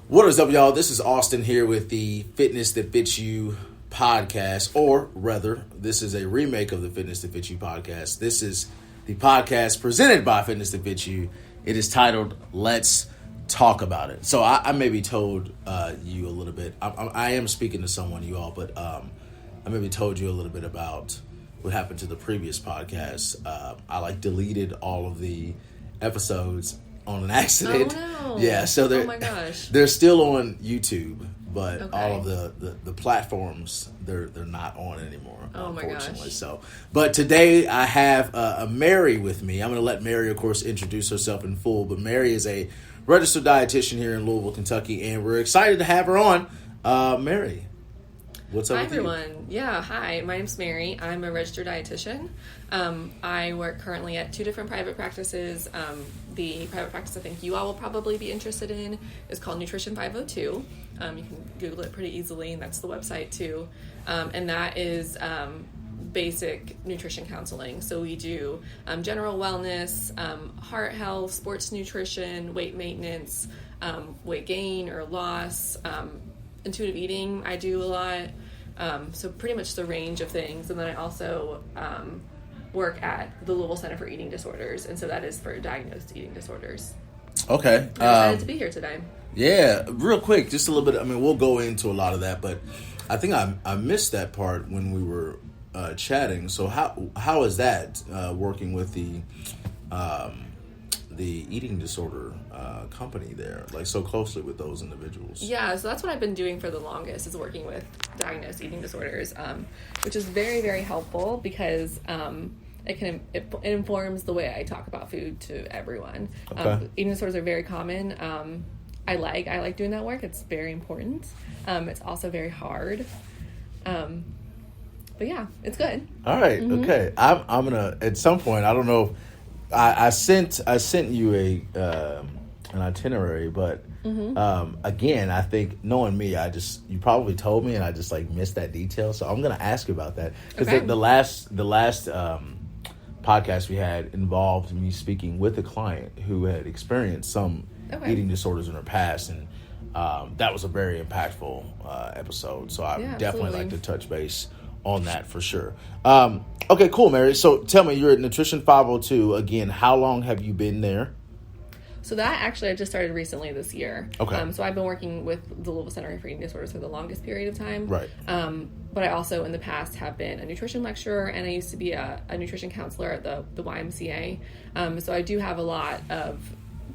What is up, y'all? This is Austin here with the Fitness That Fits You podcast, or rather, this is a remake of the Fitness That Fits You podcast. This is the podcast presented by Fitness That Fits You. It is titled Let's Talk About It. So I maybe told you a little bit. I am speaking to someone, you all, but I maybe told you a little bit about what happened to the previous podcast. I deleted all of the episodes on an accident. Oh, no. Yeah, so oh my gosh. They're still on YouTube, but Okay. all of the platforms they're not on anymore. Oh my unfortunately. gosh. So, but today I have a Mary with me. I'm going to let Mary, of course, introduce herself in full. But Mary is a registered dietitian here in Louisville, Kentucky, and we're excited to have her on. Mary, what's up Hi, with everyone. Yeah, hi. My name's Mary. I'm a registered dietitian. I work currently at 2 different private practices. The private practice I think you all will probably be interested in is called Nutrition 502. You can Google it pretty easily, and that's the website too. And that is basic nutrition counseling. So we do general wellness, heart health, sports nutrition, weight maintenance, weight gain or loss, intuitive eating I do a lot. So pretty much the range of things. And then I also work at the Louisville Center for Eating Disorders, and so that is for diagnosed eating disorders. Okay. I'm excited to be here today. Yeah, real quick, just a little bit. I mean, we'll go into a lot of that, but I think I missed that part when we were chatting. So how is that working with the eating disorder company there, like so closely with those individuals? Yeah, so that's what I've been doing for the longest, is working with diagnosed eating disorders, which is very, very helpful because it informs the way I talk about food to everyone. Okay. Eating disorders are very common. I like doing that work. It's very important. It's also very hard. But yeah, it's good. All right. Mm-hmm. Okay. I'm gonna at some point. I don't know. I sent you an itinerary, but again, I think knowing me, you probably told me, and I just missed that detail. So I'm gonna ask you about that because Okay. the last podcast we had involved me speaking with a client who had experienced some eating disorders in her past, and that was a very impactful episode. So I would definitely like to touch base on that for sure. Okay, cool, Mary. So tell me, you're at Nutrition 502. Again, how long have you been there? So that actually I just started recently this year. Okay. So I've been working with the Louisville Center for Eating Disorders for the longest period of time. Right. But I also in the past have been a nutrition lecturer, and I used to be a nutrition counselor at the YMCA. So I do have a lot of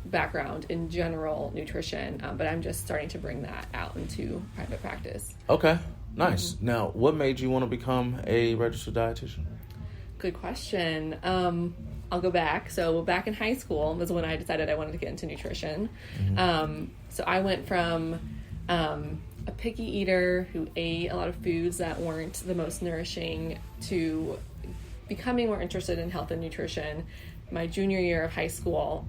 background in general nutrition, but I'm just starting to bring that out into private practice. Okay. Nice. Mm-hmm. Now, what made you want to become a registered dietitian? Good question. I'll go back. So back in high school was when I decided I wanted to get into nutrition. Mm-hmm. So I went from a picky eater who ate a lot of foods that weren't the most nourishing to becoming more interested in health and nutrition my junior year of high school.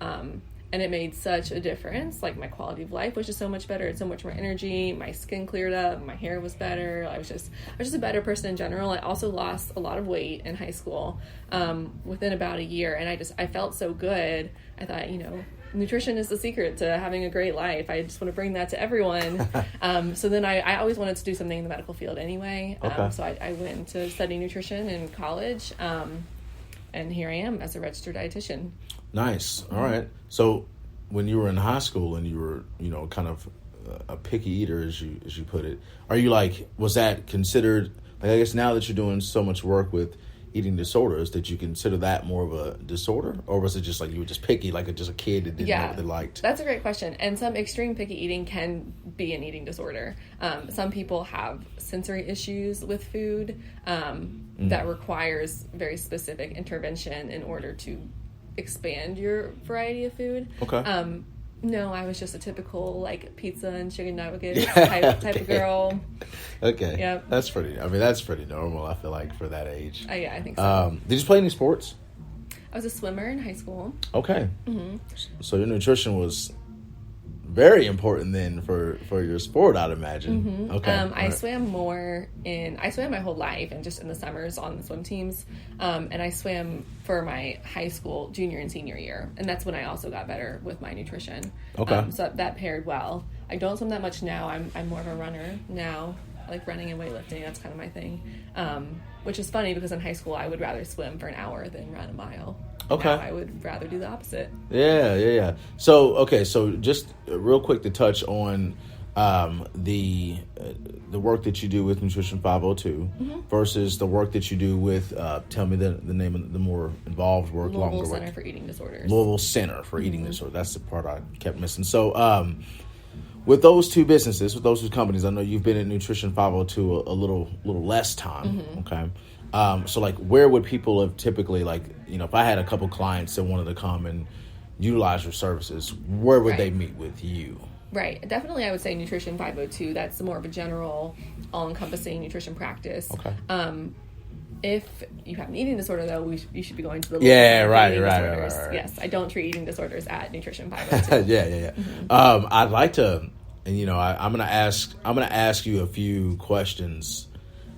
And it made such a difference. Like, my quality of life was just so much better. It's so much more energy. My skin cleared up. My hair was better. I was just a better person in general. I also lost a lot of weight in high school within about a year. And I felt so good. I thought, nutrition is the secret to having a great life. I just want to bring that to everyone. So then I always wanted to do something in the medical field anyway. Okay. So I went to study nutrition in college. And here I am as a registered dietitian. Nice. All right. So when you were in high school and you were, kind of a picky eater, as you put it, are you was that considered, I guess now that you're doing so much work with eating disorders, did you consider that more of a disorder? Or was it just you were just picky, just a kid that didn't know what they liked? That's a great question. And some extreme picky eating can be an eating disorder. Some people have sensory issues with food that requires very specific intervention in order to expand your variety of food. Okay. No, I was just a typical pizza and chicken nuggets type of girl. Okay. Yeah. That's pretty normal, I feel like, for that age. Yeah, I think so. Did you play any sports? I was a swimmer in high school. Okay. Mm-hmm. So your nutrition was very important then for your sport, I'd imagine. Mm-hmm. Okay. I swam my whole life and just in the summers on the swim teams. And I swam for my high school junior and senior year. And that's when I also got better with my nutrition. Okay. So that paired well. I don't swim that much now. I'm more of a runner now. I like running and weightlifting. That's kind of my thing. Which is funny because in high school I would rather swim for an hour than run a mile. Okay. Now I would rather do the opposite. Yeah. So just real quick to touch on the work that you do with Nutrition 502 versus the work that you do with tell me the name of the more involved work. Louisville Center for Eating Disorders. Louisville Center for Eating Disorders. That's the part I kept missing. So with those two businesses, with those two companies, I know you've been at Nutrition 502 a little less time. Okay. So like, where would people have typically, like, you know, if I had a couple clients that wanted to come and utilize your services, where would they meet with you? Right. Definitely, I would say Nutrition 502. That's more of a general, all-encompassing nutrition practice. Okay. If you have an eating disorder, though, you should be going to the right. Yes, I don't treat eating disorders at Nutrition 502. Yeah. I'd like to, and you know, I'm gonna ask you a few questions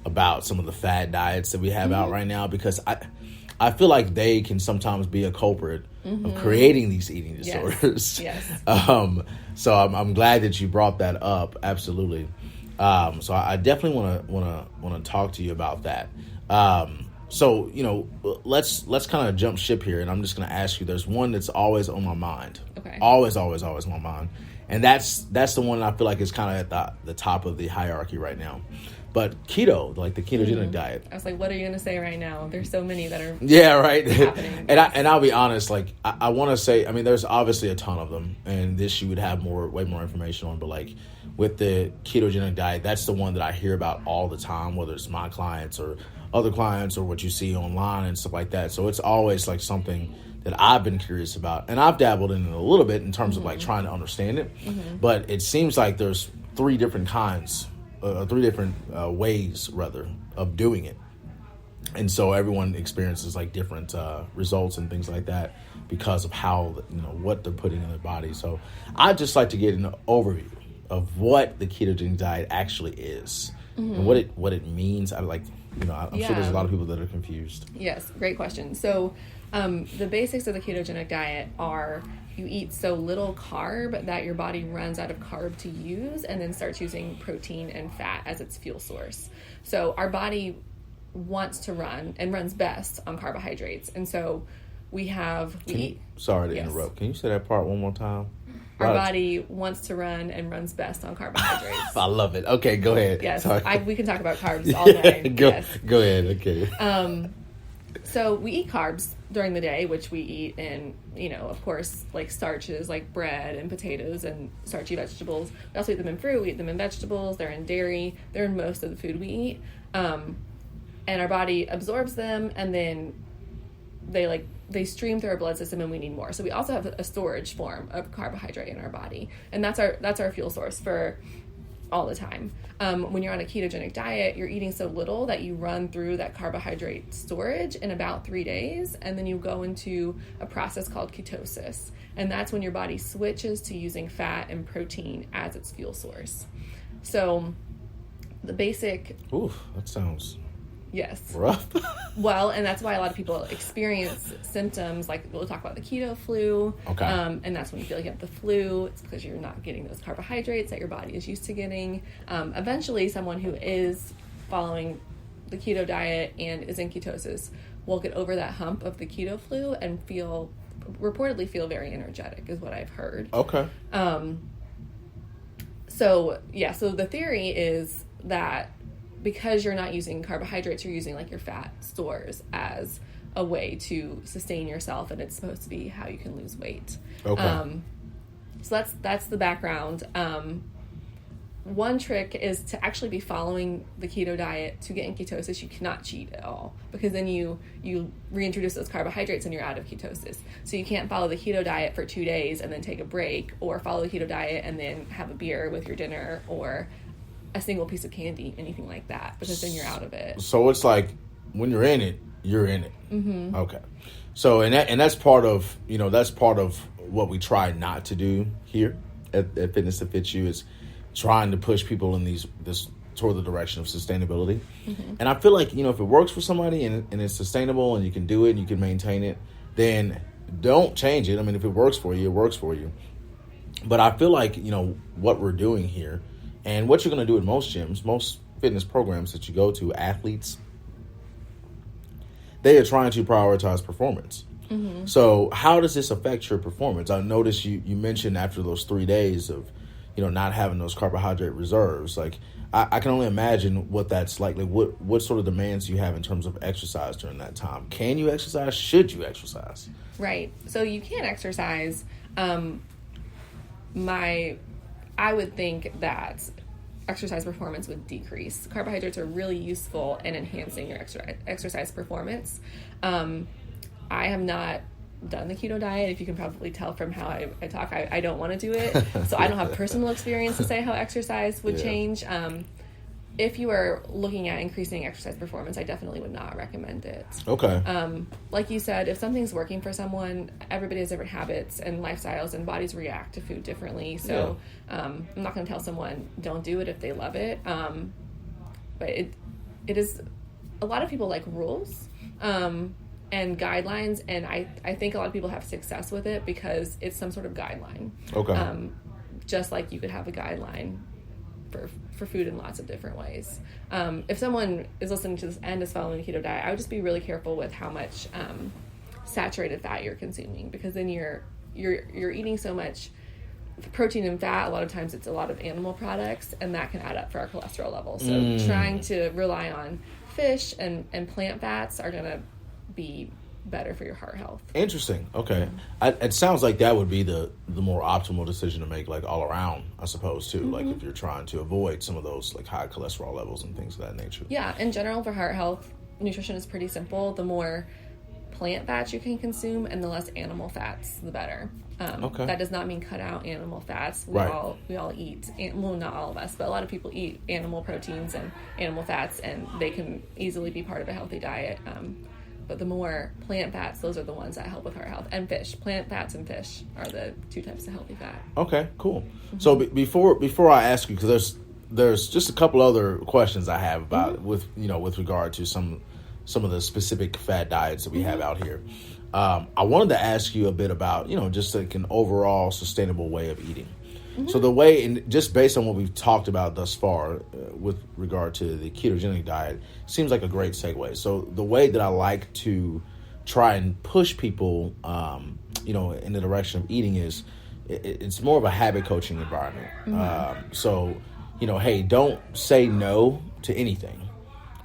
about some of the fad diets that we have out right now, because I feel like they can sometimes be a culprit of creating these eating disorders. Yes. So I'm glad that you brought that up. Absolutely. So I definitely want to talk to you about that. So, you know, let's kind of jump ship here, and I'm just going to ask you. There's one that's always on my mind. Okay. Always on my mind, and that's the one I feel like is kind of at the top of the hierarchy right now. But keto, like the ketogenic diet. I was like, what are you going to say right now? There's so many that are happening. and I'll be honest, like I want to say, I mean, there's obviously a ton of them, and this you would have way more information on. But like with the ketogenic diet, that's the one that I hear about all the time, whether it's my clients or other clients or what you see online and stuff like that. So it's always like something that I've been curious about, and I've dabbled in it a little bit in terms of like trying to understand it. But it seems like there's three different ways rather of doing it, and so everyone experiences like different results and things like that because of how, you know, what they're putting in their body. So I'd just like to get an overview of what the ketogenic diet actually is and what it means. I like, you know, I'm sure there's a lot of people that are confused. Yes, great question. So the basics of the ketogenic diet are you eat so little carb that your body runs out of carb to use and then starts using protein and fat as its fuel source. So our body wants to run and runs best on carbohydrates. And so Sorry to interrupt. Can you say that part one more time? Our body wants to run and runs best on carbohydrates. I love it. Okay, go ahead. Yes, we can talk about carbs all day. Go ahead. Okay. So we eat carbs during the day, which we eat in, you know, of course, like starches like bread and potatoes and starchy vegetables. We also eat them in fruit. We eat them in vegetables. They're in dairy. They're in most of the food we eat. And our body absorbs them, and then they stream through our blood system, and we need more. So we also have a storage form of carbohydrate in our body, and that's our fuel source for all the time. When you're on a ketogenic diet, you're eating so little that you run through that carbohydrate storage in about 3 days, and then you go into a process called ketosis, and that's when your body switches to using fat and protein as its fuel source. So the basic... Oof, that sounds... Yes. Rough. Well, and that's why a lot of people experience symptoms like we'll talk about the keto flu. Okay. And that's when you feel like you have the flu. It's because you're not getting those carbohydrates that your body is used to getting. Eventually, someone who is following the keto diet and is in ketosis will get over that hump of the keto flu and reportedly feel very energetic, is what I've heard. Okay. So the theory is that because you're not using carbohydrates, you're using like your fat stores as a way to sustain yourself, and it's supposed to be how you can lose weight. Okay. So that's the background. One trick is to actually be following the keto diet. To get in ketosis, you cannot cheat at all, because then you reintroduce those carbohydrates and you're out of ketosis. So you can't follow the keto diet for 2 days and then take a break, or follow the keto diet and then have a beer with your dinner, or a single piece of candy, anything like that, because then you're out of it. So it's like when you're in it, you're in it. Mm-hmm. Okay. So and that's part of what we try not to do here at Fitness That Fits You, is trying to push people in this toward the direction of sustainability. Mm-hmm. And I feel like, you know, if it works for somebody and it's sustainable and you can do it and you can maintain it, then don't change it. I mean, if it works for you, it works for you. But I feel like, what we're doing here and what you're going to do in most gyms, most fitness programs that you go to, athletes, they are trying to prioritize performance. Mm-hmm. So how does this affect your performance? I noticed you mentioned after those 3 days of, not having those carbohydrate reserves, like I can only imagine what that's like. Like what sort of demands you have in terms of exercise during that time. Can you exercise? Should you exercise? Right. So you can exercise. I would think that exercise performance would decrease. Carbohydrates are really useful in enhancing your exercise performance. I have not done the keto diet. If you can probably tell from how I talk, I don't want to do it. So I don't have personal experience to say how exercise would change. If you are looking at increasing exercise performance, I definitely would not recommend it. Okay. Like you said, if something's working for someone, everybody has different habits and lifestyles, and bodies react to food differently. So I'm not going to tell someone don't do it if they love it. But it is, a lot of people like rules and guidelines, and I think a lot of people have success with it because it's some sort of guideline. Okay. Just like you could have a guideline for food in lots of different ways. If someone is listening to this and is following a keto diet, I would just be really careful with how much saturated fat you're consuming, because then you're eating so much protein and fat. A lot of times it's a lot of animal products, and that can add up for our cholesterol levels. So trying to rely on fish and plant fats are going to be better for your heart health. Interesting. Okay. It sounds like that would be the more optimal decision to make, like all around, I suppose, too. Mm-hmm. Like if you're trying to avoid some of those like high cholesterol levels and things of that nature. Yeah. In general, for heart health, nutrition is pretty simple. The more plant fats you can consume and the less animal fats, the better. Okay. That does not mean cut out animal fats. We all eat, well, not all of us, but a lot of people eat animal proteins and animal fats, and they can easily be part of a healthy diet. But the more plant fats, those are the ones that help with heart health. And fish. Plant fats and fish are the two types of healthy fat. Okay, cool. Mm-hmm. So before I ask you, because there's just a couple other questions I have about with regard to some of the specific fat diets that we have out here. I wanted to ask you a bit about, just like an overall sustainable way of eating. Mm-hmm. So the way, and just based on what we've talked about thus far with regard to the ketogenic diet, seems like a great segue. So the way that I like to try and push people, in the direction of eating is it's more of a habit coaching environment. Mm-hmm. So, hey, don't say no to anything.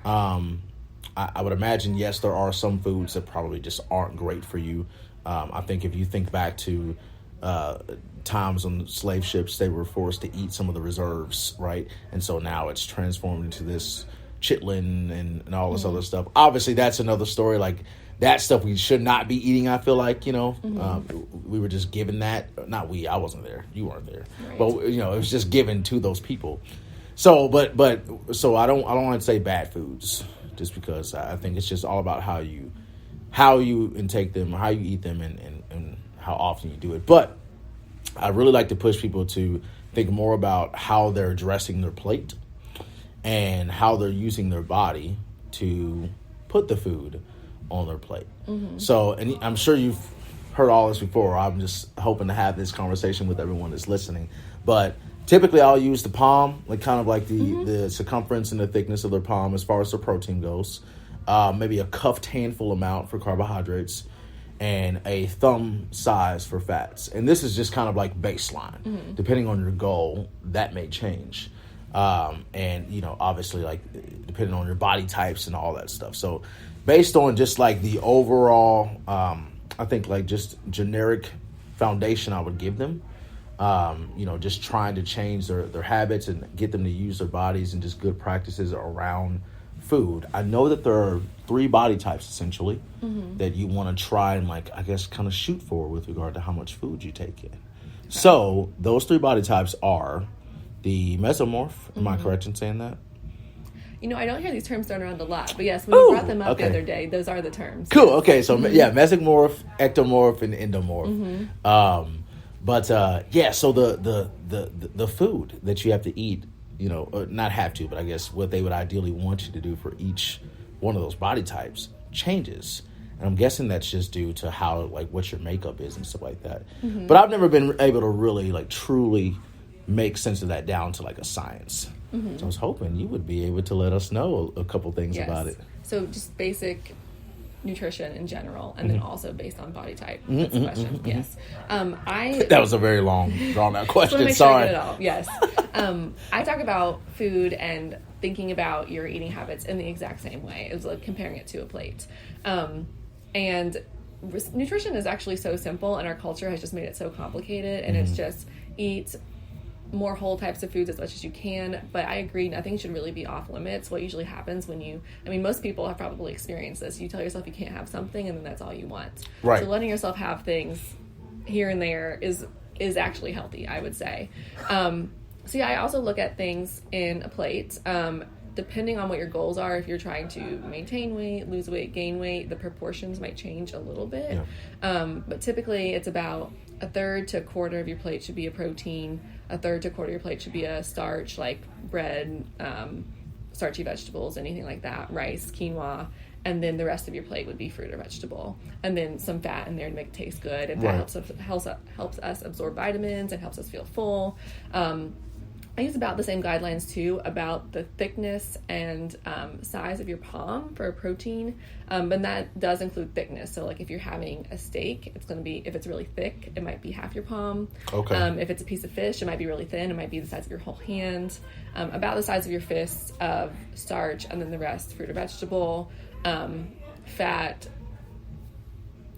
I would imagine, yes, there are some foods that probably just aren't great for you. I think if you think back to times on slave ships, they were forced to eat some of the reserves, right? And so now it's transformed into this chitlin and all this other stuff. Obviously, that's another story. Like, that stuff we should not be eating, I feel like, we were just given that. Not we, I wasn't there. You weren't there. Right. But, it was just given to those people. So, so I don't want to say bad foods, just because I think it's just all about how you intake them, or how you eat them, and how often you do it. But I really like to push people to think more about how they're addressing their plate and how they're using their body to put the food on their plate. Mm-hmm. So, and I'm sure you've heard all this before. I'm just hoping to have this conversation with everyone that's listening. But typically I'll use the palm, like kind of like the circumference and the thickness of their palm as far as the protein goes. Maybe a cuffed handful amount for carbohydrates, and a thumb size for fats. And this is just kind of like baseline. Mm-hmm. Depending on your goal, that may change. And, obviously, like, depending on your body types and all that stuff. So based on just like the overall, I think like just generic foundation I would give them, just trying to change their habits and get them to use their bodies, and just good practices around food. I know that there are 3 body types essentially that you want to try and, like, I guess, kind of shoot for with regard to how much food you take in. Okay. So those 3 body types are the mesomorph. Am I correct in saying that? I don't hear these terms thrown around a lot, but yes, when we brought them up the other day, those are the terms. Cool. Okay. So mesomorph, ectomorph, and endomorph. Mm-hmm. So the food that you have to eat, or not have to, but I guess what they would ideally want you to do for each one of those body types changes. And I'm guessing that's just due to how, like, what your makeup is and stuff like that. But I've never been able to really, like, truly make sense of that down to, like, a science. So I was hoping you would be able to let us know a couple things about it. So just basic nutrition in general, and then also based on body type. That's the question. Yes. That was a very long, drawn-out question. Make Sorry. Sure I get it all. Yes. I talk about food and thinking about your eating habits in the exact same way. It was like comparing it to a plate. And nutrition is actually so simple, and our culture has just made it so complicated, and it's just eat more whole types of foods as much as you can. But I agree, nothing should really be off limits. What usually happens when most people have probably experienced this. You tell yourself you can't have something, and then that's all you want. Right. So letting yourself have things here and there is actually healthy, I would say. I also look at things in a plate. Depending on what your goals are, if you're trying to maintain weight, lose weight, gain weight, the proportions might change a little bit. Yeah. But typically it's about a third to a quarter of your plate should be a protein, a third to a quarter of your plate should be a starch, like bread, starchy vegetables, anything like that, rice, quinoa, and then the rest of your plate would be fruit or vegetable, and then some fat in there to make it taste good, and that helps us absorb vitamins and helps us feel full. I use about the same guidelines too about the thickness and size of your palm for a protein, but that does include thickness. So like if you're having a steak, it's going to be, if it's really thick, it might be half your palm. Okay. If it's a piece of fish, it might be really thin. It might be the size of your whole hand, about the size of your fist of starch, and then the rest fruit or vegetable. Fat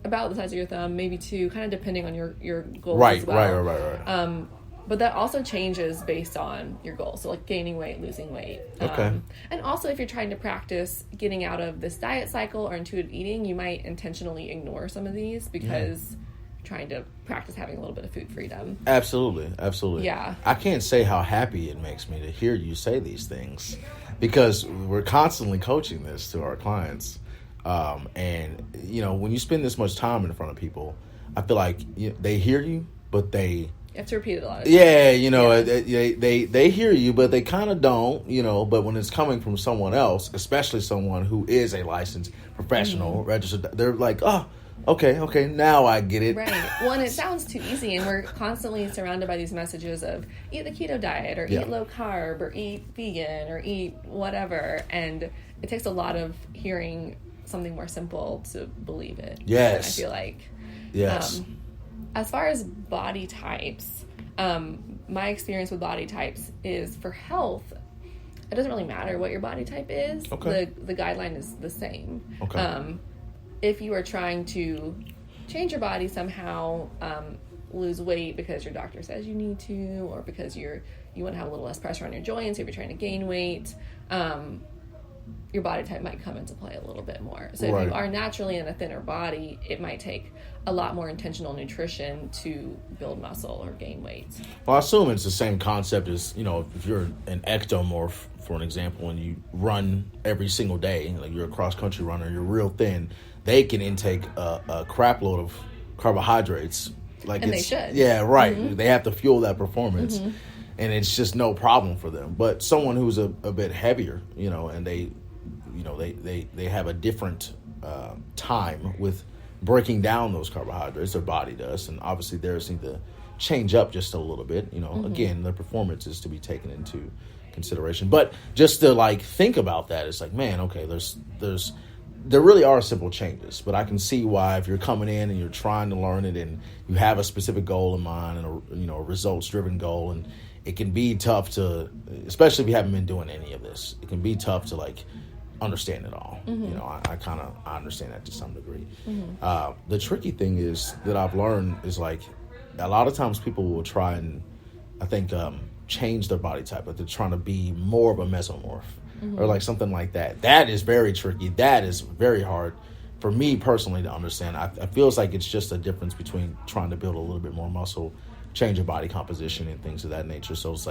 about the size of your thumb, maybe two, kind of depending on your goals as well. Right. But that also changes based on your goals. So like gaining weight, losing weight. Okay. And also if you're trying to practice getting out of this diet cycle or intuitive eating, you might intentionally ignore some of these because you're trying to practice having a little bit of food freedom. Absolutely. Yeah. I can't say how happy it makes me to hear you say these things, because we're constantly coaching this to our clients. And, when you spend this much time in front of people, I feel like they hear you, but you have to repeat it a lot of times. Yeah, they hear you, but they kind of don't, but when it's coming from someone else, especially someone who is a licensed professional, registered, they're like, oh, okay, now I get it. Right. Well, and it sounds too easy, and we're constantly surrounded by these messages of eat the keto diet, or eat low carb, or eat vegan, or eat whatever, and it takes a lot of hearing something more simple to believe it. Yes. I feel like. Yes. As far as body types, my experience with body types is for health, it doesn't really matter what your body type is. Okay. The guideline is the same. Okay. If you are trying to change your body somehow, lose weight because your doctor says you need to, or because you want to have a little less pressure on your joints, if you're trying to gain weight, your body type might come into play a little bit more. So if you are naturally in a thinner body, it might take a lot more intentional nutrition to build muscle or gain weight. Well, I assume it's the same concept as, if you're an ectomorph, for an example, and you run every single day, like you're a cross-country runner, you're real thin, they can intake a crap load of carbohydrates. And they should. Yeah, right. Mm-hmm. They have to fuel that performance. Mm-hmm. And it's just no problem for them. But someone who's a bit heavier, and they have a different time with breaking down those carbohydrates, their body does, and obviously theirs need to change up just a little bit. Again, the performance is to be taken into consideration. But just to think about that, it's like, man, okay, there really are simple changes, but I can see why if you're coming in and you're trying to learn it and you have a specific goal in mind and a results-driven goal, and it can be tough to, especially if you haven't been doing any of this, it can be tough to understand it all. Mm-hmm. I understand that to some degree. Mm-hmm. The tricky thing is that I've learned is a lot of times people will try and I think change their body type, but they're trying to be more of a mesomorph or something like that. That is very tricky. That is very hard for me personally to understand. I feels like it's just a difference between trying to build a little bit more muscle, change your body composition and things of that nature. So it's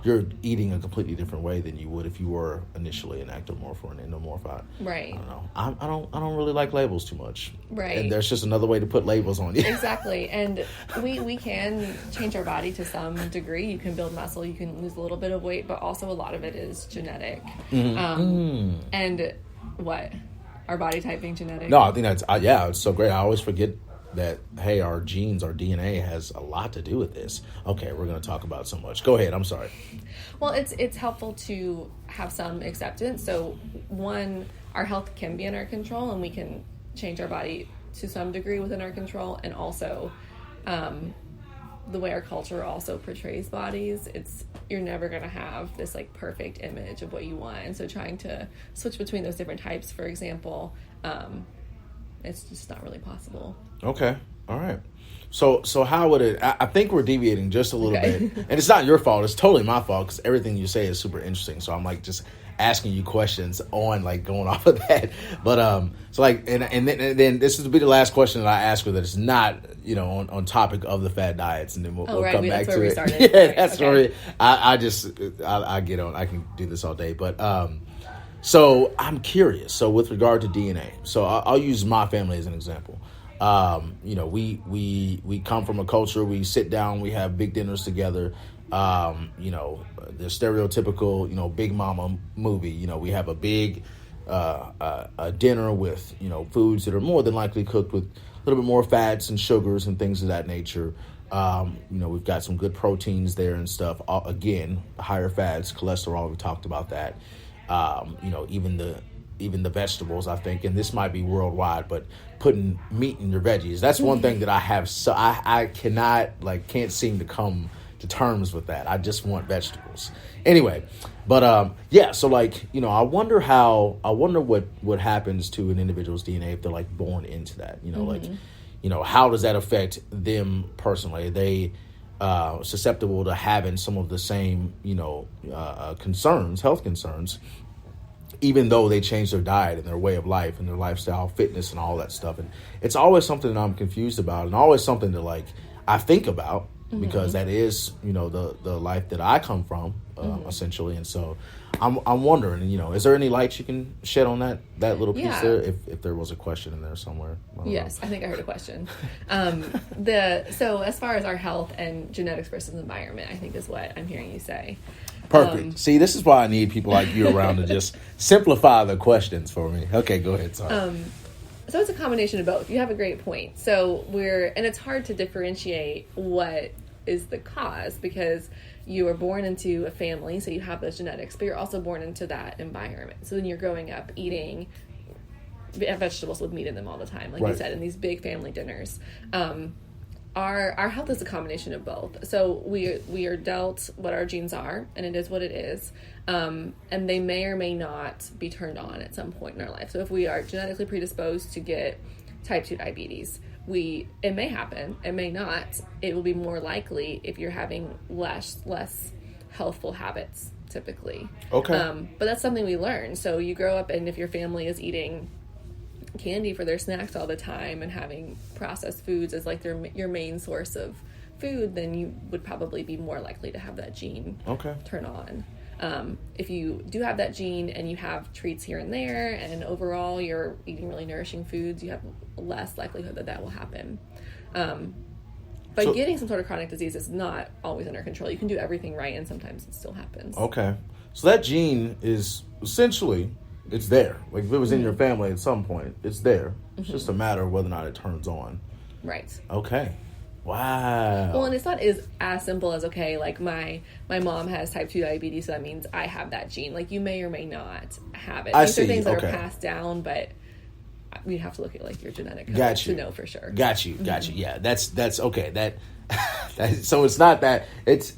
you're eating a completely different way than you would if you were initially an ectomorph or an endomorph. Right. I don't know. I don't really like labels too much. Right. And there's just another way to put labels on you. Exactly. And we can change our body to some degree. You can build muscle. You can lose a little bit of weight, but also a lot of it is genetic. Mm-hmm. And what? our body type being genetic. No, I think that's it's so great. I always forget that, hey, our genes, our DNA has a lot to do with this. Okay, we're going to talk about so much. Go ahead. I'm sorry. Well, it's helpful to have some acceptance. So one, our health can be in our control, and we can change our body to some degree within our control. And also, the way our culture also portrays bodies, you're never going to have this like perfect image of what you want. And so trying to switch between those different types, for example, it's just not really possible. Okay. All right. So how would it, I think we're deviating just a little bit, and it's not your fault. It's totally my fault, because everything you say is super interesting. So I'm like just asking you questions on like going off of that. But, so like, and then this is to be the last question that I ask her that is not, on topic of the fad diets, and then we'll come back to it. Started. Yeah, that's where I get on. I can do this all day, but, so I'm curious. So with regard to DNA, so I'll use my family as an example. We come from a culture, we sit down, we have big dinners together. The stereotypical, Big Mama movie, we have a big, a dinner with, foods that are more than likely cooked with a little bit more fats and sugars and things of that nature. We've got some good proteins there and stuff. Again, higher fats, cholesterol, we talked about that. Even the vegetables, I think, and this might be worldwide, but putting meat in your veggies, that's one thing that I have. So I can't seem to come to terms with that. I just want vegetables anyway. But so like, I wonder what happens to an individual's DNA if they're like born into that, how does that affect them personally? Are they susceptible to having some of the same, concerns, health concerns, even though they change their diet and their way of life and their lifestyle, fitness and all that stuff? And it's always something that I'm confused about, and always something that like I think about, because that is, the life that I come from, essentially. And so I'm wondering, is there any light you can shed on that little piece there? If there was a question in there somewhere. Yes, I think I heard a question. So as far as our health and genetics versus environment, I think is what I'm hearing you say. Perfect. See, this is why I need people like you around to just simplify the questions for me. Okay, go ahead. Sorry. So it's a combination of both. You have a great point. So and it's hard to differentiate what is the cause, because you were born into a family, so you have those genetics, but you're also born into that environment. So then you're growing up eating vegetables with meat in them all the time, like you said, in these big family dinners. Our health is a combination of both. So we are dealt what our genes are, and it is what it is. And they may or may not be turned on at some point in our life. So if we are genetically predisposed to get type 2 diabetes, it may happen, it may not. It will be more likely if you're having less healthful habits, typically. Okay. But that's something we learn. So you grow up, and if your family is eating candy for their snacks all the time and having processed foods as like your main source of food, then you would probably be more likely to have that gene turn on. If you do have that gene and you have treats here and there, and overall you're eating really nourishing foods, you have less likelihood that will happen. But getting some sort of chronic disease is not always under control. You can do everything right, and sometimes it still happens. Okay. So that gene is essentially, it's there. Like if it was in your family at some point, it's there. It's just a matter of whether or not it turns on. Right. Okay. Wow. Well, and it's not as simple as, okay, like my mom has type 2 diabetes, so that means I have that gene. Like you may or may not have it. These are things that are passed down, but we'd have to look at like your genetic code to know for sure. Got you. Yeah, that's okay. That so it's not that it's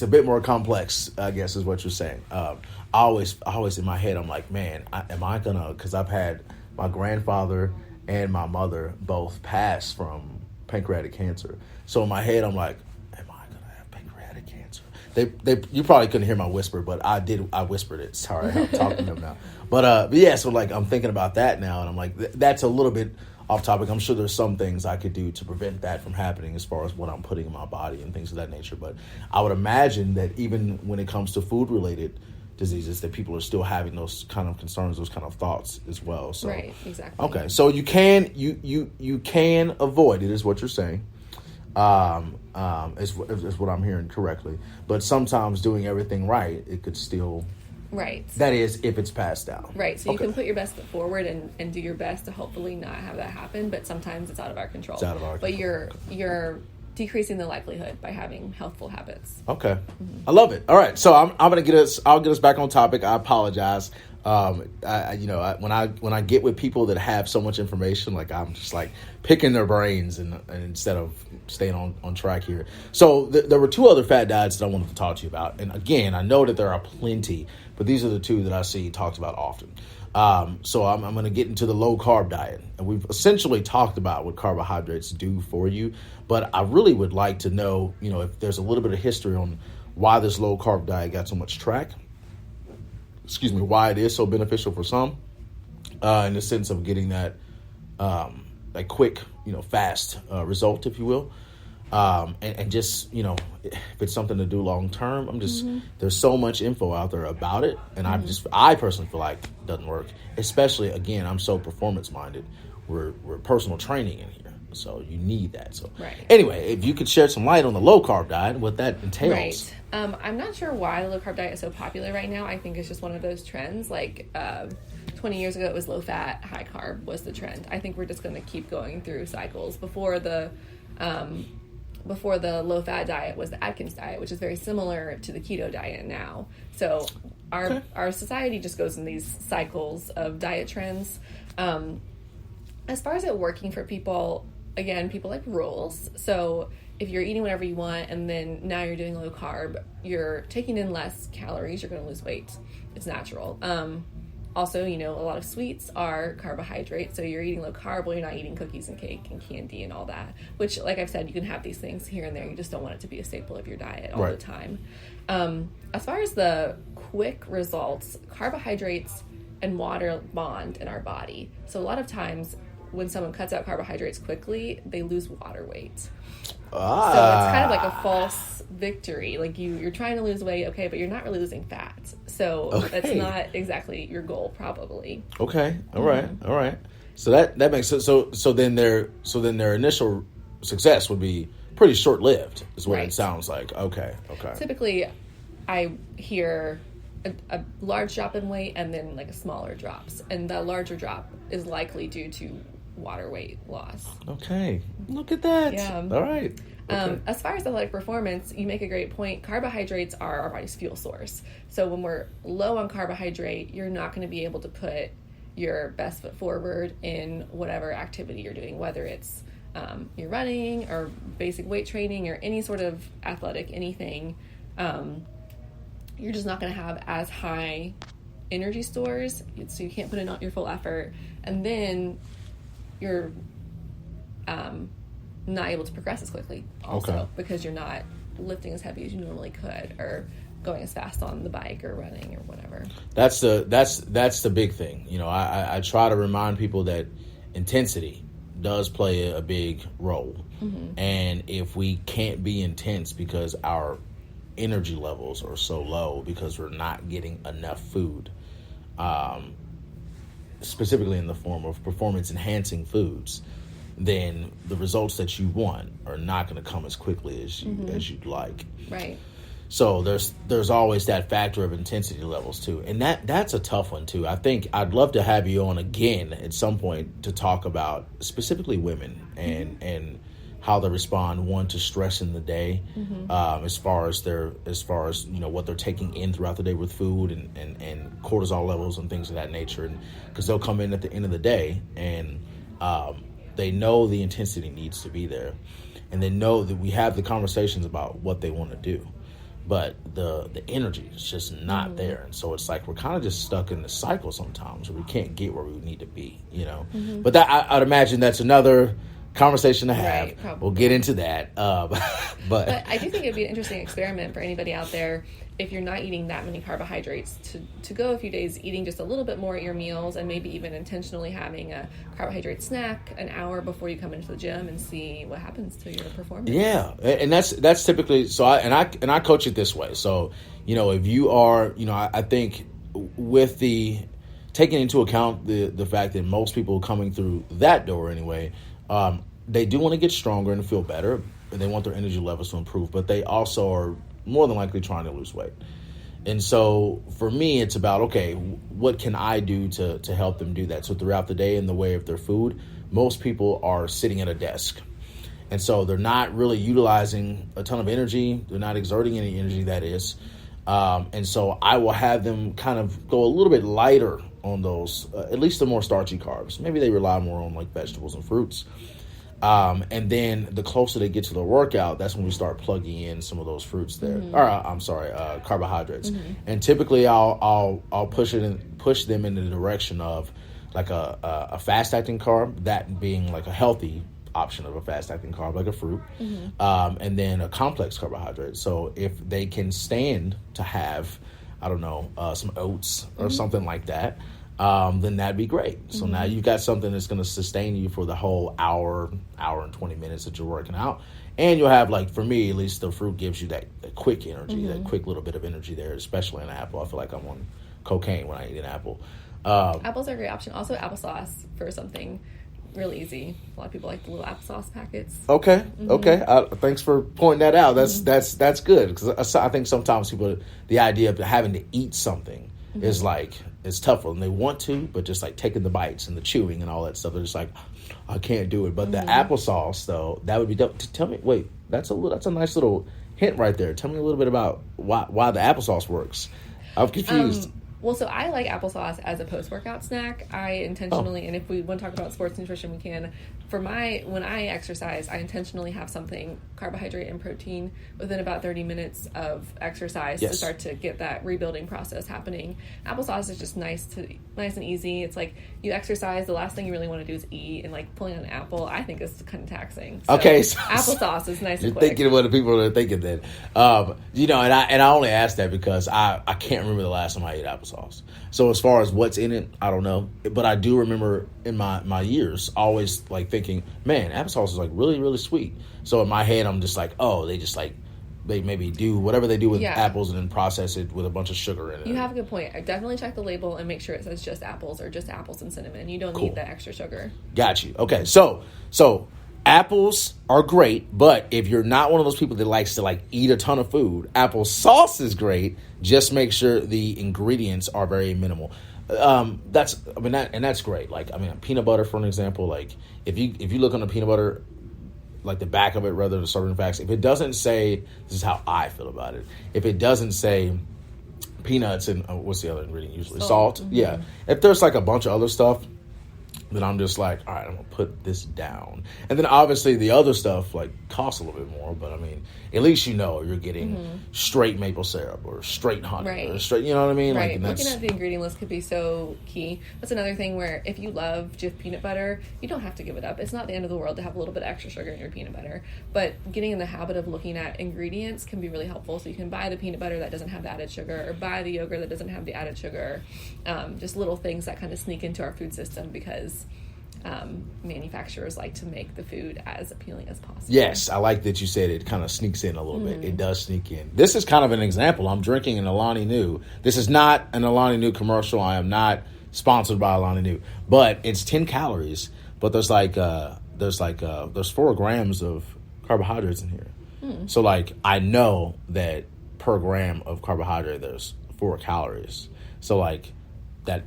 a bit more complex, I guess, is what you're saying. I always in my head, I'm like, man, am I gonna? Because I've had my grandfather and my mother both pass from pancreatic cancer. So in my head, I'm like, am I gonna have pancreatic cancer? You probably couldn't hear my whisper, but I did. I whispered it. Sorry, I'm talking to them now. But yeah, so like I'm thinking about that now, and I'm like, that's a little bit off topic. I'm sure there's some things I could do to prevent that from happening as far as what I'm putting in my body and things of that nature. But I would imagine that even when it comes to food related diseases, that people are still having those kind of concerns, those kind of thoughts as well. So, right, exactly. Okay, so you can avoid it, is what you're saying. Is what I'm hearing correctly. But sometimes doing everything right, it could still Right. That is, if it's passed down. Right. So you can put your best foot forward and do your best to hopefully not have that happen, but sometimes it's out of our control. It's out of our control. But you're decreasing the likelihood by having healthful habits. Okay. Mm-hmm. I love it. All right. So I'm going to I'll get us back on topic. I apologize. When I get with people that have so much information, like I'm just like picking their brains and instead of staying on track here. So there were two other fat diets that I wanted to talk to you about. And again, I know that there are plenty, but these are the two that I see talked about often. So I'm going to get into the low carb diet, and we've essentially talked about what carbohydrates do for you, but I really would like to know, if there's a little bit of history on why this low carb diet got so much track. Why it is so beneficial for some, in the sense of getting that quick, fast result, if you will. And just, if it's something to do long term, there's so much info out there about it. And I personally feel like it doesn't work, especially, again, I'm so performance minded. We're personal training in here. So you need that. So Anyway, if you could shed some light on the low carb diet, what that entails. Right. I'm not sure why the low carb diet is so popular right now. I think it's just one of those trends. 20 years ago, it was low fat, high carb was the trend. I think we're just going to keep going through cycles. Before the low fat diet was the Atkins diet, which is very similar to the keto diet now. So our society just goes in these cycles of diet trends. As far as it working for people, again, people like rules. So if you're eating whatever you want and then now you're doing low carb, you're taking in less calories, you're going to lose weight. It's natural. Also, a lot of sweets are carbohydrates. So you're eating low carb, well, you're not eating cookies and cake and candy and all that, which, like I've said, you can have these things here and there. You just don't want it to be a staple of your diet all the time. As far as the quick results, carbohydrates and water bond in our body. So a lot of times when someone cuts out carbohydrates quickly, they lose water weight. So it's kind of like a false victory. Like you're trying to lose weight, okay, but you're not really losing fat. So that's not exactly your goal, probably. Okay. All right. So that makes sense. So then their initial success would be pretty short lived, is what it sounds like. Okay. Typically, I hear a large drop in weight and then like a smaller drops, and the larger drop is likely due to water weight loss. Okay, look at that. Yeah. All right. Okay. As far as athletic performance, you make a great point. Carbohydrates are our body's fuel source. So when we're low on carbohydrate, you're not going to be able to put your best foot forward in whatever activity you're doing, whether it's you're running or basic weight training or any sort of athletic anything. You're just not going to have as high energy stores, so you can't put in your full effort, and then you're not able to progress as quickly also because you're not lifting as heavy as you normally could or going as fast on the bike or running or whatever. That's the big thing. I try to remind people that intensity does play a big role. Mm-hmm. And if we can't be intense because our energy levels are so low because we're not getting enough food, specifically in the form of performance enhancing foods, then the results that you want are not going to come as quickly as you'd like. Right. So there's always that factor of intensity levels too, and that's a tough one too. I think I'd love to have you on again at some point to talk about specifically women and how they respond to stress in the day, as far as what they're taking in throughout the day with food and cortisol levels and things of that nature, and because they'll come in at the end of the day and they know the intensity needs to be there, and they know that we have the conversations about what they want to do, but the energy is just not there, and so it's like we're kind of just stuck in the cycle sometimes where we can't get where we need to be, But I'd imagine that's another conversation to have. Right, we'll get into that. But I do think it'd be an interesting experiment for anybody out there, if you're not eating that many carbohydrates, to go a few days eating just a little bit more at your meals, and maybe even intentionally having a carbohydrate snack an hour before you come into the gym and see what happens to your performance. Yeah, and that's typically so. I coach it this way. So if you are, I think with the taking into account the fact that most people coming through that door anyway, they do want to get stronger and feel better, and they want their energy levels to improve, but they also are more than likely trying to lose weight. And so for me, it's about, okay, what can I do to help them do that? So throughout the day, in the way of their food, most people are sitting at a desk. And so they're not really utilizing a ton of energy. They're not exerting any energy, that is. And so I will have them kind of go a little bit lighter on those, at least the more starchy carbs. Maybe they rely more on like vegetables and fruits. And then the closer they get to the workout, that's when we start plugging in some of those fruits there. Or I'm sorry, carbohydrates. And typically I'll push them in the direction of like a fast acting carb, that being like a healthy option of a fast acting carb, like a fruit, and then a complex carbohydrate. So if they can stand to have, I don't know, some oats or something like that, then that'd be great. So now you've got something that's going to sustain you for the whole hour and 20 minutes that you're working out. And you'll have, like, for me, at least the fruit gives you that quick energy, that quick little bit of energy there, especially an apple. I feel like I'm on cocaine when I eat an apple. Apples are a great option. Also, applesauce for something really easy. A lot of people like the little applesauce packets. Okay. Thanks for pointing that out. That's good, because I think sometimes people, the idea of having to eat something is like, it's tough for them. They want to, but just like taking the bites and the chewing and all that stuff, they're just like, I can't do it. But the applesauce, though, that would be dope. Tell me, wait, that's a nice little hint right there. Tell me a little bit about why the applesauce works. I'm confused. Well, so I like applesauce as a post-workout snack. I intentionally, and if we want to talk about sports nutrition, we can. When I exercise, I intentionally have something, carbohydrate and protein, within about 30 minutes of exercise to start to get that rebuilding process happening. Applesauce is just nice and easy. It's like you exercise, the last thing you really want to do is eat, and like pulling an apple, I think is kind of taxing. So okay, applesauce is nice and quick. You're thinking what the people are thinking then. And I only asked that because I can't remember the last time I ate applesauce. So as far as what's in it, I don't know. But I do remember in my years always like thinking, man, applesauce is like really, really sweet. So in my head, I'm just like, oh, they maybe do whatever they do with apples and then process it with a bunch of sugar in it. You have a good point. I definitely check the label and make sure it says just apples or just apples and cinnamon. You don't need that extra sugar. Got you. Okay, so apples are great, but if you're not one of those people that likes to like eat a ton of food, applesauce is great. Just make sure the ingredients are very minimal. That's great. Like, peanut butter, for an example, like if you look on the peanut butter, like the back of it rather than the serving facts, if it doesn't say, this is how I feel about it, if it doesn't say peanuts and what's the other ingredient usually? Salt. Yeah. If there's like a bunch of other stuff, then I'm just like, all right, I'm going to put this down. And then obviously the other stuff like costs a little bit more, but at least you're getting straight maple syrup or straight honey or straight, you know what I mean? Right. Like, looking at the ingredient list could be so key. That's another thing where if you love Jif peanut butter, you don't have to give it up. It's not the end of the world to have a little bit of extra sugar in your peanut butter, but getting in the habit of looking at ingredients can be really helpful. So you can buy the peanut butter that doesn't have the added sugar, or buy the yogurt that doesn't have the added sugar. Just little things that kind of sneak into our food system because manufacturers like to make the food as appealing as possible. Yes, I like that you said it kind of sneaks in a little bit. It does sneak in. This is kind of an example. I'm drinking an Alani Nu. This is not an Alani Nu commercial. I am not sponsored by Alani Nu, but it's 10 calories. But there's 4 grams of carbohydrates in here. So like I know that per gram of carbohydrate there's 4 calories. So like that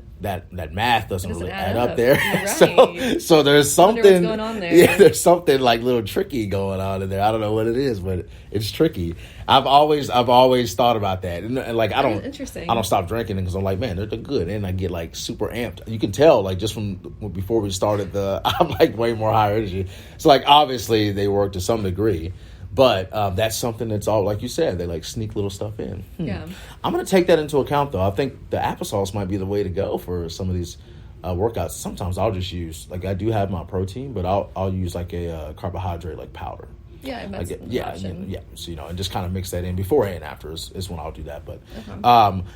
math doesn't really add up there. Right. So there's something what's going on there. Yeah, there's something like little tricky going on in there. I don't know what it is, but it's tricky. I've always thought about that, and like I don't stop drinking because I'm like, man, they're good, and I get like super amped. You can tell like just from before we started I'm like way more higher energy. So like obviously they work to some degree. But that's something that's all, like you said, they like sneak little stuff in. Yeah. I'm going to take that into account, though. I think the applesauce might be the way to go for some of these workouts. Sometimes I'll just use, like I do have my protein, but I'll use like a carbohydrate like powder. Yeah, that's an option. So, and just kind of mix that in before and after is when I'll do that. But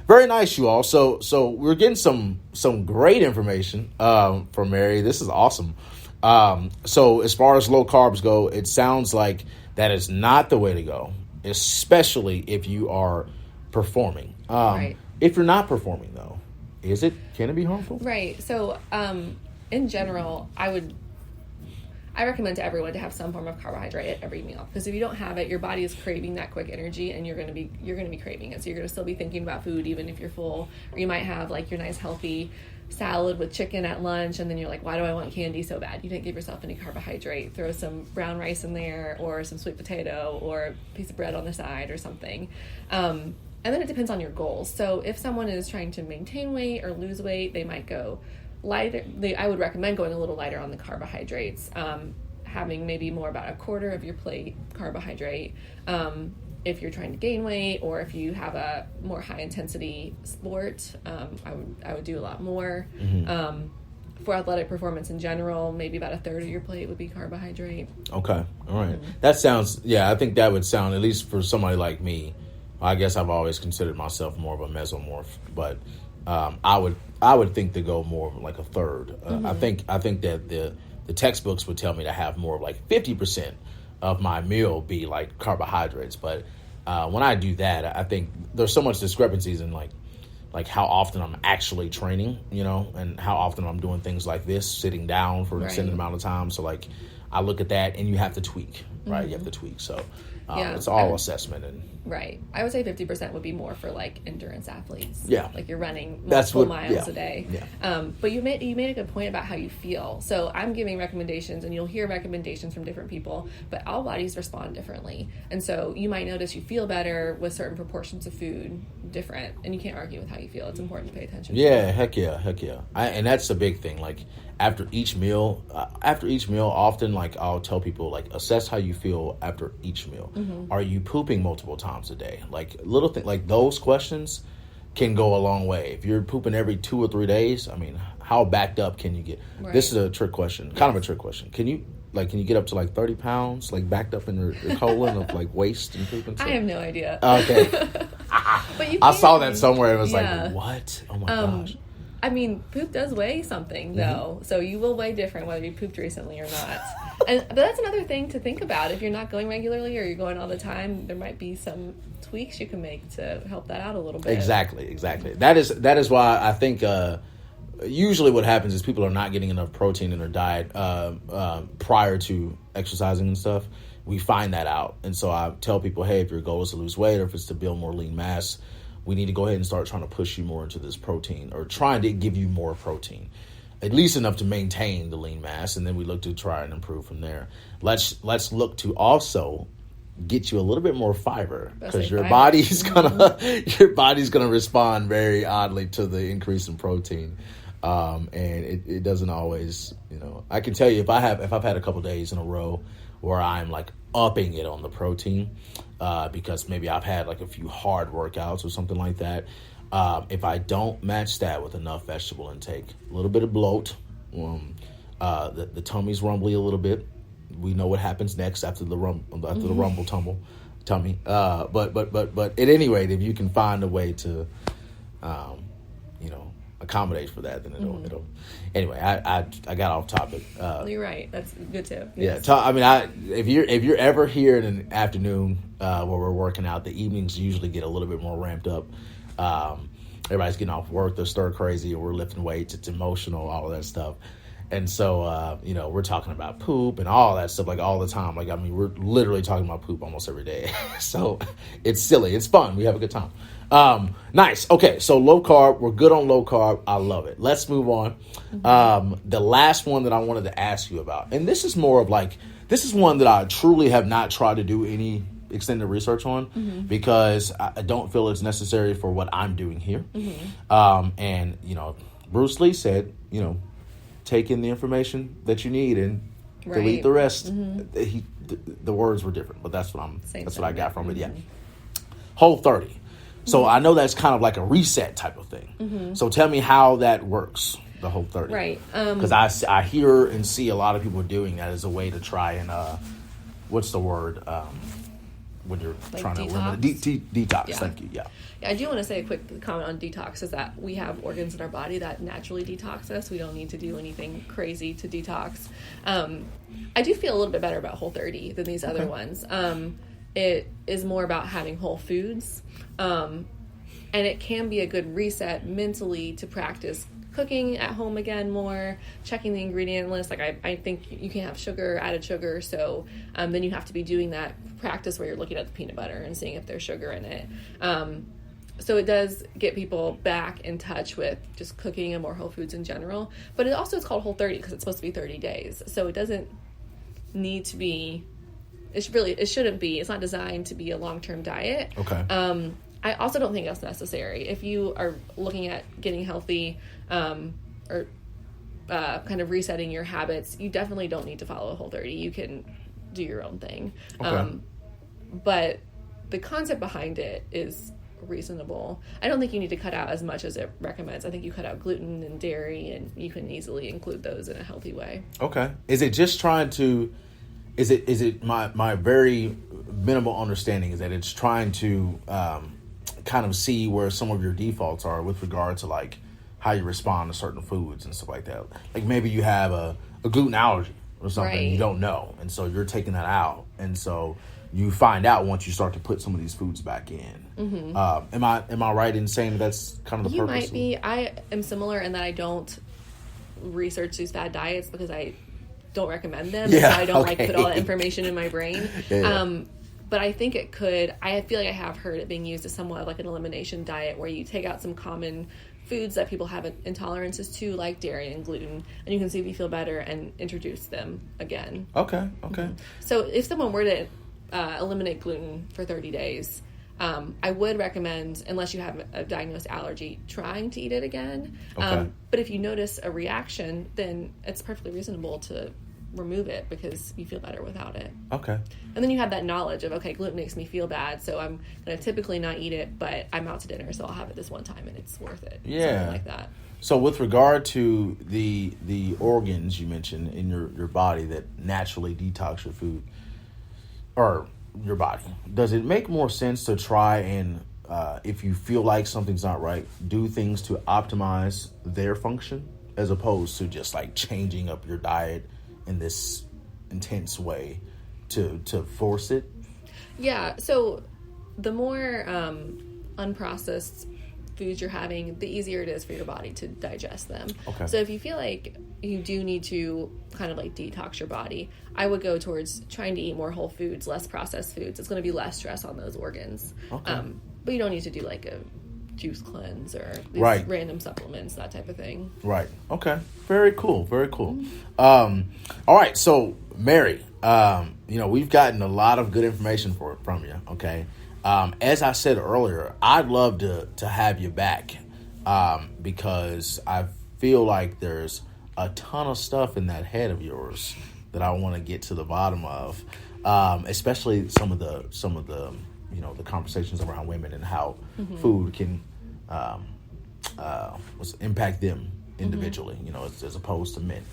very nice, you all. So we're getting some great information from Mary. This is awesome. So as far as low carbs go, it sounds like that is not the way to go, especially if you are performing. Right. If you're not performing, though, can it be harmful? Right. So in general, I I recommend to everyone to have some form of carbohydrate at every meal, because if you don't have it, your body is craving that quick energy, and you're going to be craving it. So you're going to still be thinking about food even if you're full, or you might have like your nice healthy salad with chicken at lunch, and then you're like, why do I want candy so bad? You didn't give yourself any carbohydrate. Throw some brown rice in there, or some sweet potato, or a piece of bread on the side or something. And then it depends on your goals. So if someone is trying to maintain weight or lose weight, they might go lighter. I would recommend going a little lighter on the carbohydrates, having maybe more about a quarter of your plate carbohydrate. If you're trying to gain weight, or if you have a more high intensity sport, I would do a lot more. For athletic performance in general, maybe about a third of your plate would be carbohydrate. Okay, all right. That sounds, I think that would sound, at least for somebody like me, I guess I've always considered myself more of a mesomorph, but I would think to go more like a third. I think that the textbooks would tell me to have more of like 50% of my meal be like carbohydrates, but when I do that, I think there's so much discrepancies in like how often I'm actually training, and how often I'm doing things like this, sitting down for an extended amount of time. So like I look at that, and you have to tweak, right? You have to tweak. So it's all assessment. And right. I would say 50% would be more for like endurance athletes. Yeah. Like you're running multiple miles a day. Yeah. But you made a good point about how you feel. So I'm giving recommendations, and you'll hear recommendations from different people, but all bodies respond differently. And so you might notice you feel better with certain proportions of food different, and you can't argue with how you feel. It's important to pay attention. Yeah. Heck yeah. And that's the big thing. Like after each meal, often like I'll tell people like assess how you feel after each meal. Are you pooping multiple times a day? Like little thing like those questions can go a long way. If you're pooping every 2 or 3 days, I mean, how backed up can you get? Right. This is a trick question, kind of a trick question. Can you get up to like 30 pounds, like backed up in your colon of like waste and poop and stuff? I have no idea. Okay. But you I saw that somewhere. It was like, what? Oh my gosh. I mean, poop does weigh something, though, so you will weigh different whether you pooped recently or not. But that's another thing to think about. If you're not going regularly or you're going all the time, there might be some tweaks you can make to help that out a little bit. Exactly. That is why I think usually what happens is people are not getting enough protein in their diet prior to exercising and stuff. We find that out, and so I tell people, hey, if your goal is to lose weight or if it's to build more lean mass, we need to go ahead and start trying to push you more into this protein, or trying to give you more protein, at least enough to maintain the lean mass, and then we look to try and improve from there. Let's look to also get you a little bit more fiber, because your body's gonna respond very oddly to the increase in protein, and it doesn't always. I can tell you if I've had a couple days in a row where I'm like upping it on the protein. Because maybe I've had like a few hard workouts or something like that. If I don't match that with enough vegetable intake, a little bit of bloat, the tummy's rumbly a little bit. We know what happens next after the rumble tummy. But at any rate, if you can find a way to, accommodate for that, then it'll. Anyway, I got off topic. You're right. That's good too. Yes. Yeah. If you're ever here in the afternoon where we're working out, the evenings usually get a little bit more ramped up. Everybody's getting off work, they're stir crazy, or we're lifting weights. It's emotional, all of that stuff. And so, we're talking about poop and all that stuff, like all the time. Like, I mean, we're literally talking about poop almost every day. So it's silly. It's fun. We have a good time. Nice. Okay. So low carb, we're good on low carb. I love it. Let's move on. The last one that I wanted to ask you about, and this is more of like, this is one that I truly have not tried to do any extended research on, because I don't feel it's necessary for what I'm doing here. And, Bruce Lee said, take in the information that you need and delete the rest. The words were different, but that's what I got from it. Yeah. Whole 30. So I know that's kind of like a reset type of thing. So tell me how that works, the Whole 30. Right. Because I hear and see a lot of people doing that as a way to try and, what's the word? When you're like trying detox? to detox. Yeah. Thank you. Yeah. I do want to say a quick comment on detox, is that we have organs in our body that naturally detox us. We don't need to do anything crazy to detox. I do feel a little bit better about Whole 30 than these other ones. It is more about having whole foods. And it can be a good reset mentally to practice cooking at home again more, checking the ingredient list. Like I think you can't have sugar, added sugar, so then you have to be doing that practice where you're looking at the peanut butter and seeing if there's sugar in it. So it does get people back in touch with just cooking and more whole foods in general. But it also is called Whole30 because it's supposed to be 30 days. So it doesn't need to be, it shouldn't be. It's not designed to be a long-term diet. Okay. I also don't think that's necessary. If you are looking at getting healthy or kind of resetting your habits, you definitely don't need to follow Whole30. You can do your own thing. Okay. But the concept behind it is reasonable. I don't think you need to cut out as much as it recommends. I think you cut out gluten and dairy, and you can easily include those in a healthy way. Okay. Is it just trying to, is it my very minimal understanding is that it's trying to kind of see where some of your defaults are with regard to like how you respond to certain foods and stuff like that. Like maybe you have a gluten allergy or something, right. You don't know, and so you're taking that out, and so you find out once you start to put some of these foods back in. Mm-hmm. Am I right in saying that's kind of the purpose? You might be. I am similar in that I don't research these fad diets because I don't recommend them. Yeah, so I don't like put all that information in my brain. Yeah. But I think it could. I feel like I have heard it being used as somewhat of like an elimination diet where you take out some common foods that people have intolerances to, like dairy and gluten, and you can see if you feel better and introduce them again. Okay. So if someone were to eliminate gluten for 30 days, I would recommend, unless you have a diagnosed allergy, trying to eat it again. Okay. But if you notice a reaction, then it's perfectly reasonable to remove it because you feel better without it. Okay. And then you have that knowledge of, okay, gluten makes me feel bad, so I'm going to typically not eat it, but I'm out to dinner, so I'll have it this one time, and it's worth it. Yeah. Something like that. So with regard to the organs you mentioned in your body that naturally detox your food, or your body, does it make more sense to try and, if you feel like something's not right, do things to optimize their function as opposed to just like changing up your diet in this intense way to force it? Yeah, so the more unprocessed foods you're having, the easier it is for your body to digest them. Okay. So if you feel like you do need to kind of like detox your body, I would go towards trying to eat more whole foods, less processed foods. It's going to be less stress on those organs. Okay. But you don't need to do like a juice cleanse or these Right. random supplements, that type of thing. Right. Okay. Very cool. Very cool. All right. So Mary, we've gotten a lot of good information from you. Okay. As I said earlier, I'd love to have you back because I feel like there's a ton of stuff in that head of yours that I want to get to the bottom of, especially some of the the conversations around women and how food can impact them individually, as opposed to men.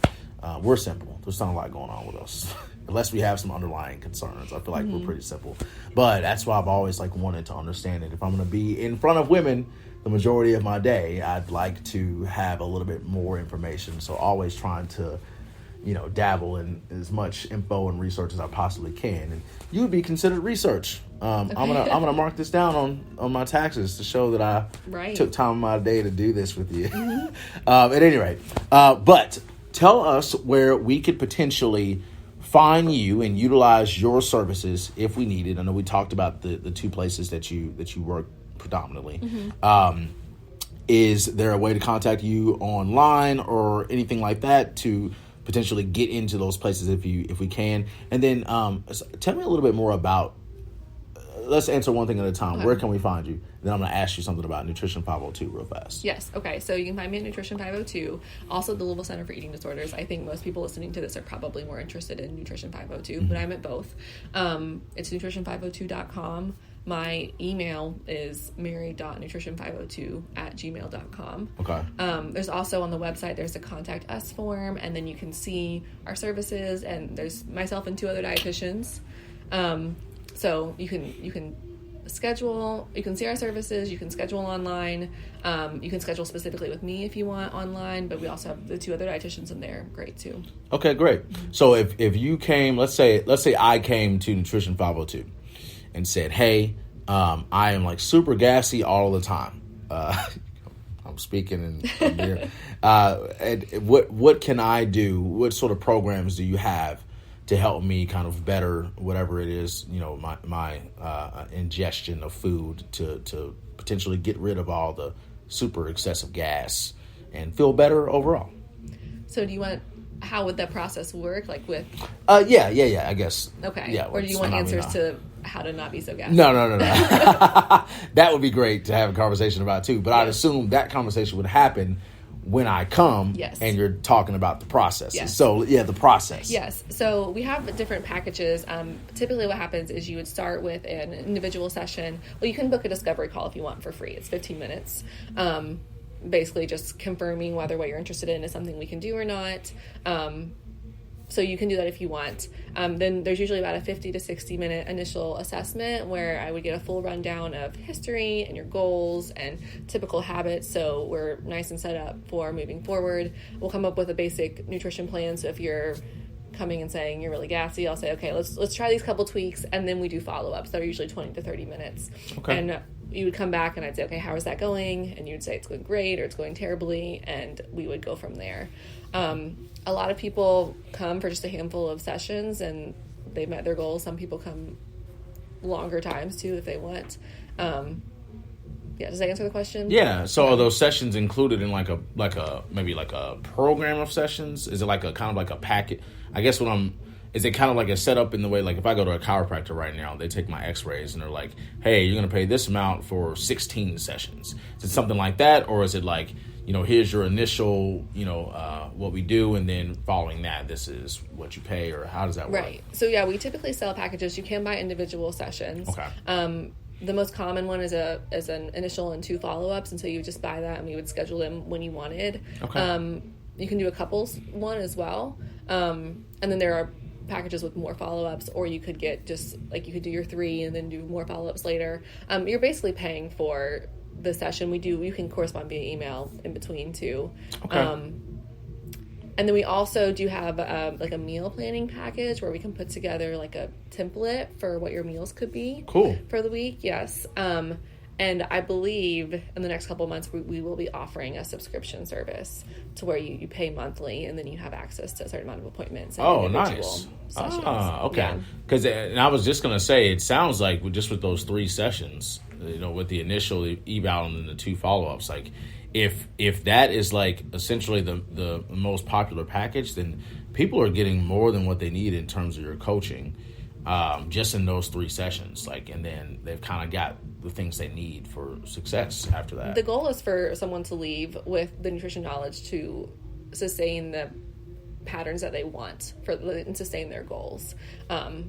We're simple. There's not a lot going on with us. Unless we have some underlying concerns. I feel like we're pretty simple. But that's why I've always wanted to understand it. If I'm going to be in front of women the majority of my day, I'd like to have a little bit more information. So always trying to, dabble in as much info and research as I possibly can. And you would be considered research. Okay. I'm gonna mark this down on my taxes to show that I took time of my day to do this with you. At any rate, but tell us where we could potentially find you and utilize your services if we need it. I know we talked about the two places that you work predominantly. Is there a way to contact you online or anything like that to potentially get into those places if we can? And then tell me a little bit more about, let's answer one thing at a time. Okay. Where can we find you? Then I'm going to ask you something about Nutrition 502 real fast. Yes. Okay. So you can find me at Nutrition 502. Also, the Louisville Center for Eating Disorders. I think most people listening to this are probably more interested in Nutrition 502, but I'm at both. It's nutrition502.com. My email is mary.nutrition502@gmail.com. Okay. There's also on the website, there's a contact us form, and then you can see our services, and there's myself and 2 other dietitians. So you can schedule, you can see our services, you can schedule online, you can schedule specifically with me if you want online, but we also have the 2 other dietitians in there. Great too. Okay, great. So if you came, let's say I came to Nutrition 502 and said, hey, I am super gassy all the time. I'm speaking in beer. And what can I do? What sort of programs do you have to help me kind of better whatever it is, my ingestion of food to potentially get rid of all the super excessive gas and feel better overall? So how would that process work? Like with... Yeah, I guess. Okay. Yeah, or do you want answers to how to not be so gassy? No. That would be great to have a conversation about too, but I'd assume that conversation would happen when I come, and you're talking about the process. Yes. So, the process. Yes. So we have different packages. Typically what happens is you would start with an individual session. Well, you can book a discovery call if you want for free. It's 15 minutes. Basically just confirming whether what you're interested in is something we can do or not. So you can do that if you want. Then there's usually about a 50 to 60 minute initial assessment where I would get a full rundown of history and your goals and typical habits. So we're nice and set up for moving forward. We'll come up with a basic nutrition plan. So if you're coming and saying you're really gassy, I'll say, okay, let's try these couple tweaks. And then we do follow-ups that are usually 20 to 30 minutes. Okay. And you would come back and I'd say, okay, how is that going? And you'd say it's going great or it's going terribly. And we would go from there. A lot of people come for just a handful of sessions and they've met their goals. Some people come longer times too if they want. Does that answer the question? Yeah. So are those sessions included in like a program of sessions? Is it like a kind of like a packet? I guess is it kind of like a setup in the way, like if I go to a chiropractor right now, they take my x-rays and they're like, hey, you're going to pay this amount for 16 sessions. Is it something like that? Or is it like, here's your initial, what we do, and then following that, this is what you pay, or how does that work? Right. So we typically sell packages. You can buy individual sessions. Okay. The most common one is an initial and 2 follow-ups, and so you would just buy that, and we would schedule them when you wanted. Okay. You can do a couples one as well, and then there are packages with more follow-ups, or you could get just you could do your 3 and then do more follow-ups later. You're basically paying for the session. You can correspond via email in between too. Okay. And then we also do have a meal planning package where we can put together a template for what your meals could be. Cool. For the week. Yes. And I believe in the next couple of months we will be offering a subscription service to where you pay monthly and then you have access to a certain amount of appointments. And nice. Sessions. Okay. Because I was just going to say, it sounds like with those 3 sessions, with the initial eval and then the 2 follow-ups, if that is essentially the most popular package, then people are getting more than what they need in terms of your coaching, just in those 3 sessions. And then they've kind of got the things they need for success after that. The goal is for someone to leave with the nutrition knowledge to sustain the patterns that they want and sustain their goals.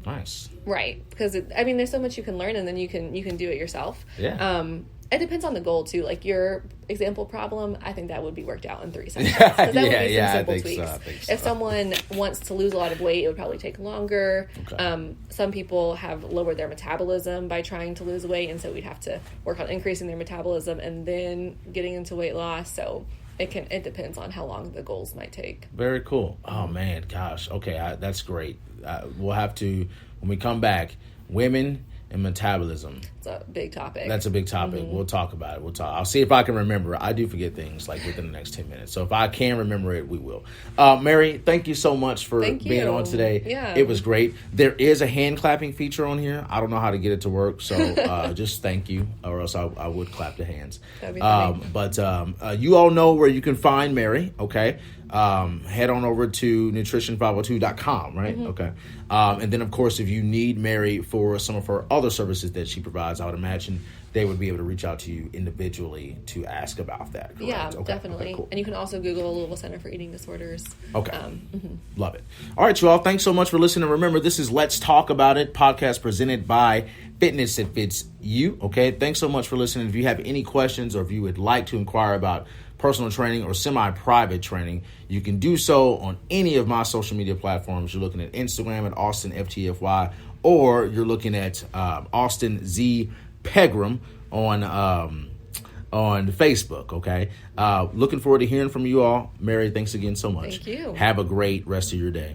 Nice. Right. Because there's so much you can learn and then you can do it yourself. Yeah. It depends on the goal too. Your example problem, I think that would be worked out in 3 sessions. Because that would be some simple tweaks. I think so. If someone wants to lose a lot of weight, it would probably take longer. Okay. Some people have lowered their metabolism by trying to lose weight, and so we'd have to work on increasing their metabolism and then getting into weight loss. So it depends on how long the goals might take. Very cool. Oh man, gosh. Okay, that's great. We'll have to, when we come back, women and metabolism. It's a big topic. That's a big topic. Mm-hmm. We'll talk about it. I'll see if I can remember. I do forget things within the next 10 minutes. So if I can remember it, we will. Mary, thank you so much for being on today. Yeah. It was great. There is a hand clapping feature on here. I don't know how to get it to work. So just thank you, or else I would clap the hands. That'd be funny. But you all know where you can find Mary. Okay. Head on over to nutrition502.com, right? Mm-hmm. Okay. And then, of course, if you need Mary for some of her other services that she provides, I would imagine they would be able to reach out to you individually to ask about that. Correct? Yeah, Okay. definitely. Okay, cool. And you can also Google Louisville Center for Eating Disorders. Okay. Love it. All right, you all. Thanks so much for listening. Remember, this is Let's Talk About It podcast presented by Fitness That Fits You. Okay. Thanks so much for listening. If you have any questions or if you would like to inquire about personal training or semi-private training, you can do so on any of my social media platforms. You're looking at Instagram at AustinFTFY, or you're looking at Austin Z Pegram on Facebook. Okay. Looking forward to hearing from you all. Mary, thanks again so much. Thank you. Have a great rest of your day.